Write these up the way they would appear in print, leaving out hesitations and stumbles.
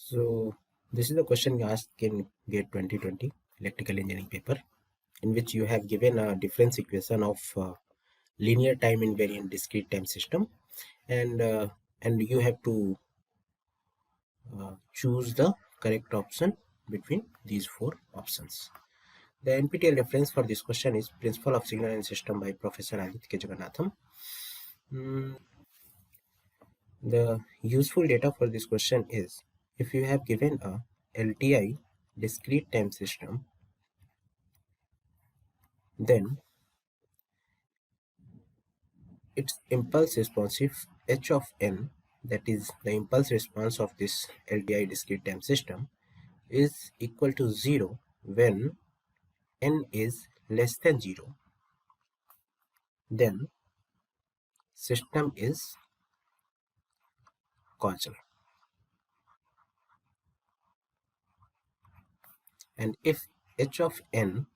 So this is the question asked in GATE 2020 electrical engineering paper, in which you have given a difference equation of linear time invariant discrete time system, and uh, and you have to choose the correct option between these four options. The NPTEL reference for this question is Principle of Signal and System by Professor Aditya Jagannatham. The useful data for this question is, if you have given a LTI discrete time system, then its impulse responsive h of n, that is the impulse response of this LTI discrete time system, is equal to 0 when n is less than 0. Then system is causal. And if h of n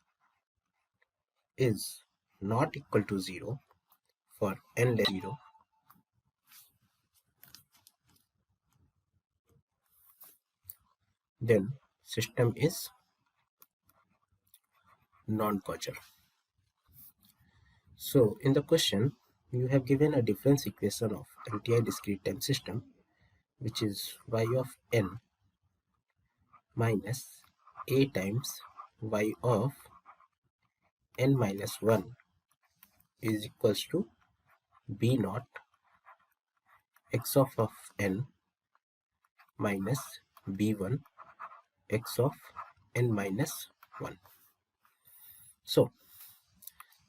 is not equal to 0 for n less than 0, then system is non-causal. So in the question, you have given a difference equation of LTI discrete time system, which is y of n minus a times y of n minus 1 is equals to b naught x of n minus b1 x of n minus 1. So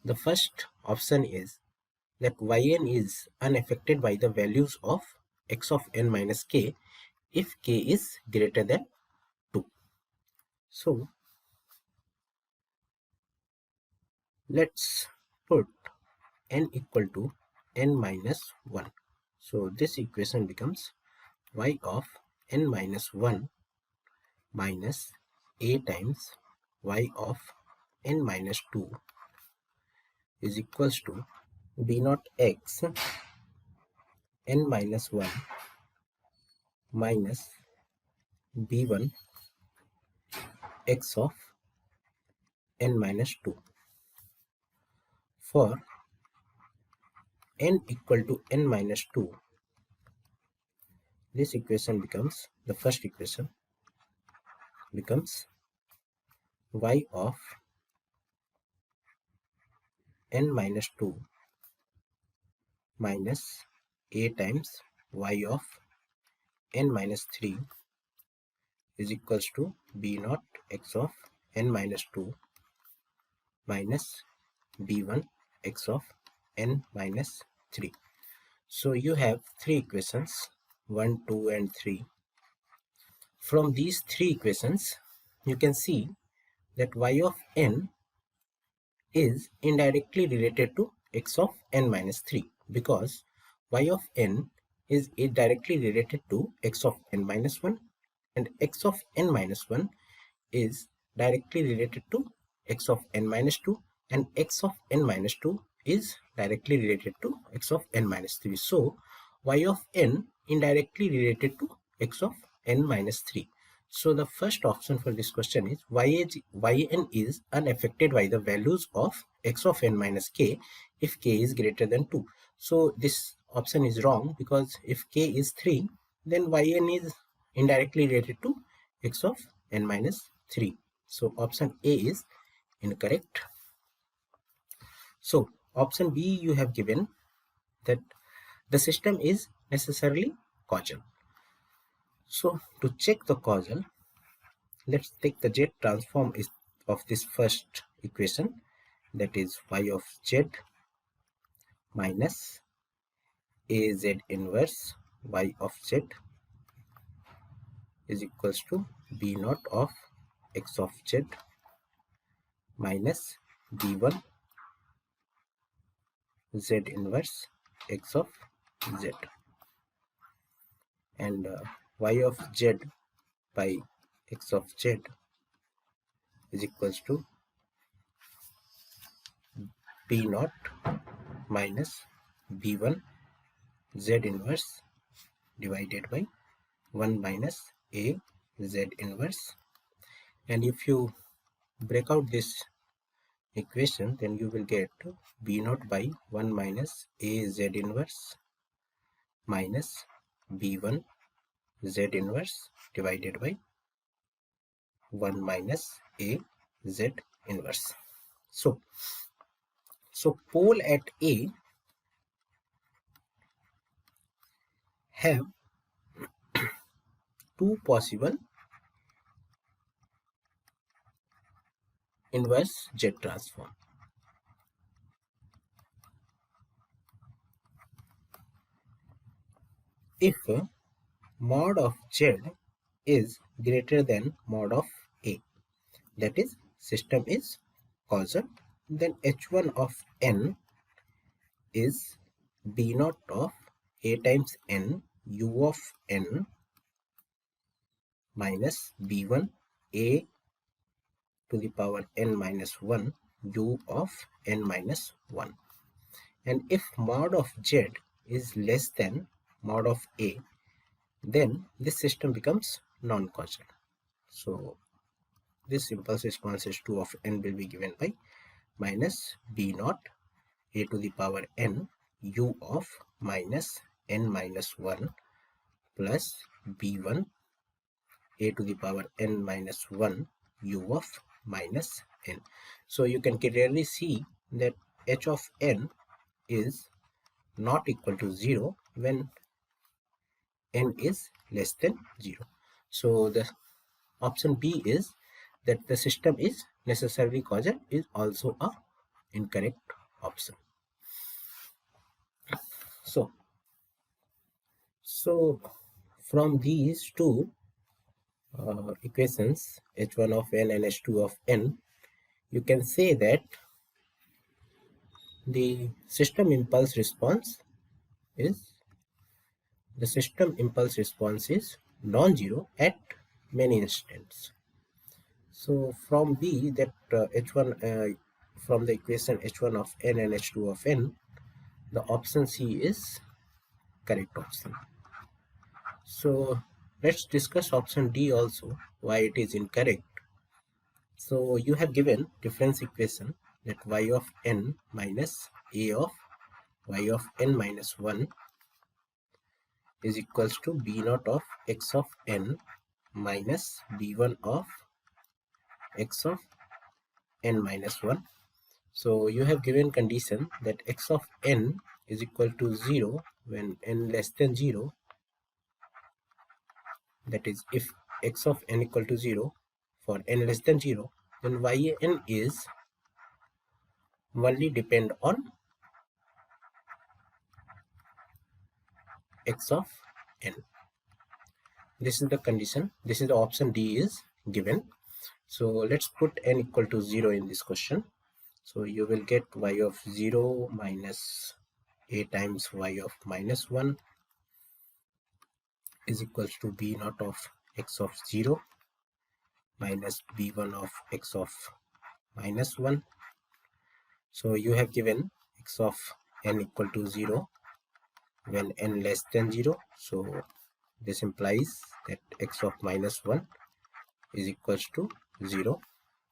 the first option is that yn is unaffected by the values of x of n minus k if k is greater than 2. So let's put n equal to n minus 1. So this equation becomes y of n minus 1 minus a times y of n minus 2 is equals to b naught x n minus 1 minus b1 x of n minus 2. For n equal to n minus 2, this equation becomes, the first equation becomes y of n minus 2 minus a times y of n minus 3 is equals to b naught x of n minus 2 minus b1 x of n minus 3. So you have three equations, 1, 2 and 3. From these three equations, you can see that y of n is indirectly related to x of n minus 3, because y of n is directly related to x of n minus 1, and x of n minus 1 is directly related to x of n minus 2, and x of n minus 2 is directly related to x of n minus 3. So y of n indirectly related to x of n minus 3. So the first option for this question is yn is unaffected by the values of x of n minus k if k is greater than 2. So this option is wrong, because if k is 3, then yn is indirectly related to x of n minus 3. So option A is incorrect. So option B, you have given that the system is necessarily causal. So to check the causal, let's take the z transform of this first equation, that is y of z minus a z inverse y of z is equals to b naught of x of z minus b1 z inverse x of z, and y of z by x of z is equals to b naught minus b1 z inverse divided by 1 minus A Z inverse, and if you break out this equation, then you will get B naught by 1 minus A Z inverse minus B1 Z inverse divided by 1 minus A Z inverse. So pole at A have two possible inverse Z transform. If mod of Z is greater than mod of A, that is system is causal, then H1 of n is B naught of A times n U of n minus B1 A to the power n minus 1 U of n minus 1. And if mod of Z is less than mod of A, then this system becomes non-causal. So this impulse responses 2 of n will be given by minus B naught A to the power n U of minus n minus 1 plus B1 A to the power n minus 1 U of minus n. So you can clearly see that h of n is not equal to 0 when n is less than 0. So the option B is that the system is necessarily causal is also a incorrect option. So from these two equations, h1 of n and h2 of n, you can say that the system impulse response is non-zero at many instants. So from B, that h1 from the equation h1 of n and h2 of n, the option C is correct option. So let's discuss option D also, why it is incorrect. So you have given difference equation that y of n minus a of y of n minus 1 is equals to b naught of x of n minus b1 of x of n minus 1. So you have given condition that x of n is equal to 0 when n less than 0. That is, if x of n equal to 0 for n less than 0, then yn is only depend on x of n. This is the condition. This is the option D is given. So let's put n equal to 0 in this question. So you will get y of 0 minus a times y of minus 1 is equals to b naught of x of 0 minus b1 of x of minus 1. So you have given x of n equal to 0 when n less than 0. So this implies that x of minus 1 is equals to 0.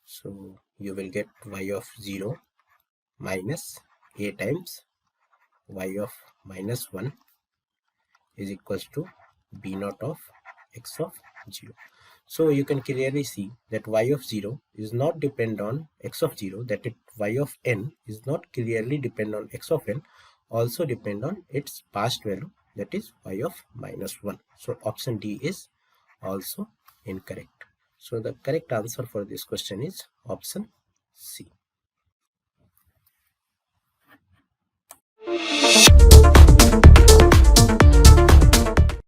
So you will get y of 0 minus a times y of minus 1 is equals to b naught of x of 0. So you can clearly see that y of 0 is not depend on x of 0, that y of n is not clearly depend on x of n, also depend on its past value, that is y of minus 1. So option D is also incorrect. So the correct answer for this question is option C.